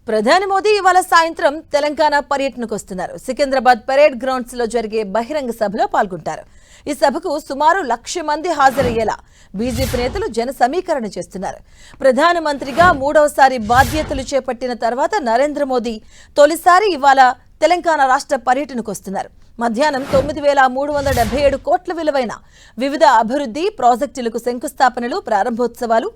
ప్రధాని మోదీ ఇవాళ సాయంత్రం తెలంగాణ పర్యటనకు వస్తున్నారు. సికింద్రాబాద్ పరేడ్ గ్రౌండ్స్ లో జరిగే బహిరంగ సభలో పాల్గొంటారు. ఈ సభకు సుమారు 1,00,000 మంది హాజరయ్యేలా బీజేపీ నేతలు జన సమీకరణ చేస్తున్నారు. ప్రధానమంత్రిగా మూడవసారి బాధ్యతలు చేపట్టిన తర్వాత నరేంద్ర మోదీ తొలిసారి ఇవాళ తెలంగాణ రాష్ట్ర పర్యటనకు వస్తున్నారు. మధ్యాహ్నం 9,377 కోట్ల విలువైన వివిధ అభివృద్ధి ప్రాజెక్టులకు శంకుస్థాపనలు, ప్రారంభోత్సవాలు,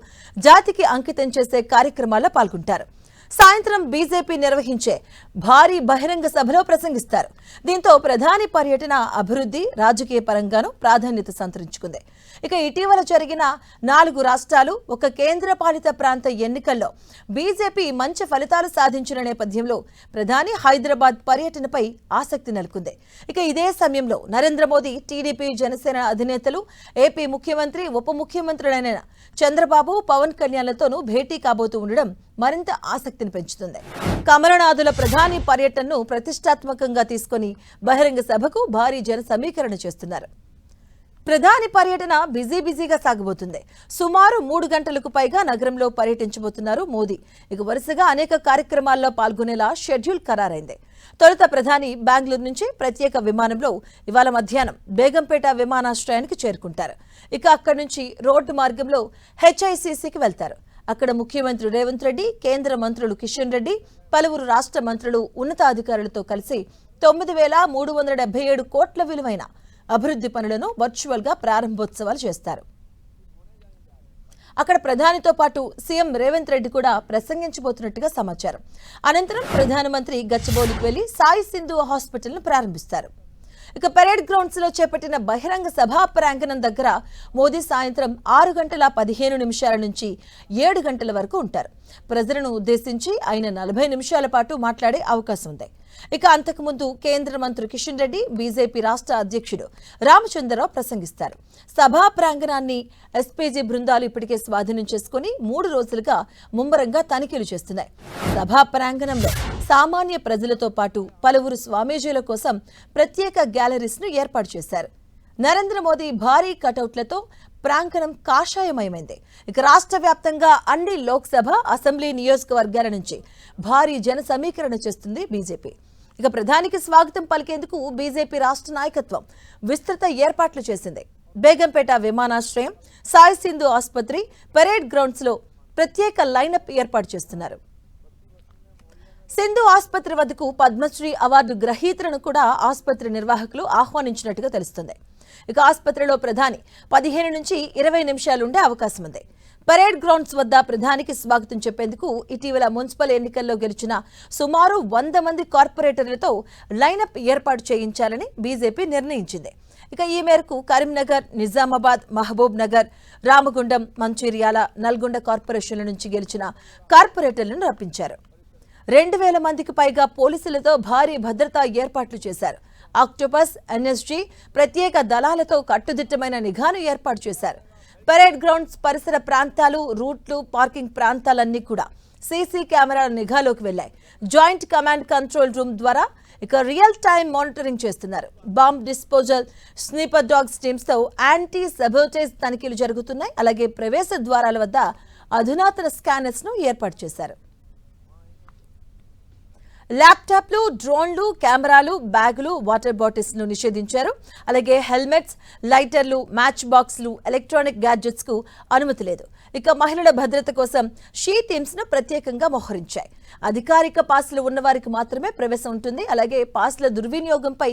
జాతికి అంకితం చేసే కార్యక్రమాల్లో పాల్గొంటారు. సాయంత్రం బీజేపీ నిర్వహించే భారీ బహిరంగ సభలో ప్రసంగిస్తారు. దీంతో ప్రధాని పర్యటన అభివృద్ధి, రాజకీయ పరంగానూ ప్రాధాన్యత సంతరించుకుంది. ఇక ఇటీవల జరిగిన 4 రాష్ట్రాలు, ఒక కేంద్రపాలిత ప్రాంత ఎన్నికల్లో బీజేపీ మంచి ఫలితాలు సాధించిన నేపథ్యంలో ప్రధాని హైదరాబాద్ పర్యటనపై ఆసక్తి నెలకొంది. ఇక ఇదే సమయంలో నరేంద్ర మోదీ టీడీపీ, జనసేన అధినేతలు, ఏపీ ముఖ్యమంత్రి, ఉప ముఖ్యమంత్రులైన చంద్రబాబు, పవన్ కళ్యాణ్లతోనూ భేటీ కాబోతూ ఉండడం మరింత ఆసక్తిని పెంచుతుంది. కమలనాథుల ప్రధాని పర్యటనను ప్రతిష్టాత్మకంగా తీసుకుని బహిరంగ సభకు భారీ జన సమీకరణ చేస్తున్నారు. ప్రధాని పర్యటన బిజీగా సాగబోతుంది. సుమారు 3 గంటలకు పైగా నగరంలో పర్యటించబోతున్నారు మోదీ. ఇక వరుసగా అనేక కార్యక్రమాల్లో పాల్గొనేలా షెడ్యూల్ ఖరారైంది. తొలుత ప్రధాని బెంగళూరు నుంచి ప్రత్యేక విమానంలో ఇవాళ మధ్యాహ్నం బేగంపేట విమానాశ్రయానికి చేరుకుంటారు. ఇక అక్కడి నుంచి రోడ్డు మార్గంలో హెచ్ఐసిసికి వెళ్తారు. అక్కడ ముఖ్యమంత్రి రేవంత్ రెడ్డి, కేంద్ర మంత్రులు కిషన్ రెడ్డి, పలువురు రాష్ట్ర మంత్రులు, ఉన్నతాధికారులతో కలిసి 9,377 కోట్ల విలువైన అభివృద్ధి పనులను వర్చువల్ గా ప్రారంభోత్సవాలు చేస్తారు. అక్కడ ప్రధానితో పాటు సీఎం రేవంత్ రెడ్డి కూడా ప్రసంగించబోతున్నట్టుగా సమాచారం. అనంతరం ప్రధానమంత్రి గచ్చిబౌలికి వెళ్లి సాయి సింధు హాస్పిటల్ను ప్రారంభిస్తారు. ఇక పరేడ్ గ్రౌండ్స్ లో చేపట్టిన బహిరంగ సభా ప్రాంగణం దగ్గర మోదీ సాయంత్రం 6:15 నుంచి 7 గంటల వరకు ఉంటారు. ప్రజలను ఉద్దేశించి ఆయన 40 నిమిషాల పాటు మాట్లాడే అవకాశం ఉంది. ఇక అంతకుముందు కేంద్ర మంత్రి కిషన్ రెడ్డి, బీజేపీ రాష్ట్ర అధ్యక్షుడు రామచంద్రరావు ప్రసంగిస్తారు. సభా ప్రాంగణాన్ని ఎస్పీజీ బృందాలు ఇప్పటికే స్వాధీనం చేసుకుని 3 రోజులుగా ముమ్మరంగా తనిఖీలు చేస్తున్నాయి. సభా ప్రాంగణంలో సామాన్య ప్రజలతో పాటు పలువురు స్వామీజీల కోసం ప్రత్యేక గ్యాలరీస్ ను ఏర్పాటు చేశారు. నరేంద్ర మోదీ భారీ కటౌట్లతో ప్రాంగణం కాషాయమయమైంది. ఇక రాష్ట్ర వ్యాప్తంగా అన్ని లోక్సభ, అసెంబ్లీ నియోజకవర్గాల నుంచి భారీ జన సమీకరణ చేస్తుంది బీజేపీ. ఇక ప్రధానికి స్వాగతం పలికేందుకు బీజేపీ రాష్ట్ర నాయకత్వం విస్తృత ఏర్పాట్లు చేసింది. బేగంపేట విమానాశ్రయం, సాయి సింధు ఆసుపత్రి, పరేడ్ గ్రౌండ్స్ లో ప్రత్యేక లైనప్ ఏర్పాటు చేస్తున్నారు. సింధు ఆసుపత్రి వద్దకు పద్మశ్రీ అవార్డు గ్రహీతలను కూడా ఆసుపత్రి నిర్వాహకులు ఆహ్వానించినట్టుగా తెలుస్తుంది. ఇక ఆసుపత్రిలో ప్రధాని 15 నుంచి 20 నిమిషాలు ఉండే అవకాశం ఉంది. పరేడ్ గ్రౌండ్స్ వద్ద ప్రధానికి స్వాగతం చెప్పేందుకు ఇటీవల మున్సిపల్ ఎన్నికల్లో గెలిచిన సుమారు 100 మంది కార్పొరేటర్లతో లైనప్ ఏర్పాటు చేయించాలని బీజేపీ నిర్ణయించింది. ఇక ఈ మేరకు కరీంనగర్, నిజామాబాద్, మహబూబ్ నగర్, రామగుండం, మంచిర్యాల, నల్గొండ కార్పొరేషన్ల నుంచి గెలిచిన కార్పొరేటర్లను రప్పించారు. 2,000 మందికి పైగా పోలీసులతో భారీ భద్రతా ఏర్పాట్లు చేశారు. ఆక్టోపస్, ఎన్ఎస్జీ ప్రత్యేక దళాలతో కట్టుదిట్టమైన నిఘాను ఏర్పాటు చేశారు. పరేడ్ గ్రౌండ్స్ పరిసర ప్రాంతాలు, రూట్లు, పార్కింగ్ ప్రాంతాలన్నీ కూడా సీసీ కెమెరాల నిఘాలోకి వెళ్లాయి. జాయింట్ కమాండ్ కంట్రోల్ రూమ్ ద్వారా ఇక రియల్ టైమ్ మానిటరింగ్ చేస్తున్నారు. Bomb disposal, sniffer dogs teams తో యాంటీ సబోటేజ్ తనిఖీలు జరుగుతున్నాయి. అలాగే ప్రవేశ ద్వారాల వద్ద అధునాతన స్కానర్స్ ను ఏర్పాటు చేశారు. ల్యాప్టాప్లు, డ్రోన్లు, కెమెరాలు, బ్యాగులు, వాటర్ బాటిల్స్ ను నిషేధించారు. అలాగే హెల్మెట్స్, లైటర్లు, మ్యాచ్ బాక్స్లు, ఎలక్ట్రానిక్ గ్యాడ్జెట్స్ కు అనుమతి లేదు. ఇక మహిళల భద్రత కోసం షీ టీమ్స్ ను ప్రత్యేకంగా మోహరించాయి. అధికారిక పాస్లు ఉన్నవారికి మాత్రమే ప్రవేశం ఉంటుంది. అలాగే పాస్ల దుర్వినియోగంపై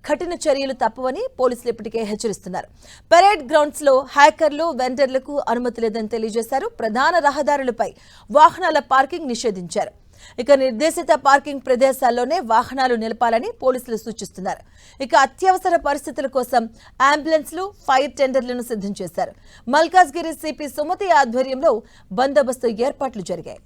కఠిన చర్యలు తప్పవని పోలీసులు ఇప్పటికే హెచ్చరిస్తున్నారు. పరేడ్ గ్రౌండ్స్ లో హ్యాకర్లు, వెండర్లకు అనుమతి లేదని తెలియజేశారు. ప్రధాన రహదారులపై వాహనాల పార్కింగ్ నిషేధించారు. ఇక నిర్దేశిత పార్కింగ్ ప్రదేశాల్లోనే వాహనాలు నిలపాలని పోలీసులు సూచిస్తున్నారు. ఇక అత్యవసర పరిస్థితుల కోసం అంబులెన్స్లు, ఫైర్ టెండర్లను సిద్ధం చేశారు. మల్కాజ్గిరి సిపి సుమతి ఆధ్వర్యంలో బందోబస్తు ఏర్పాట్లు జరిగాయి.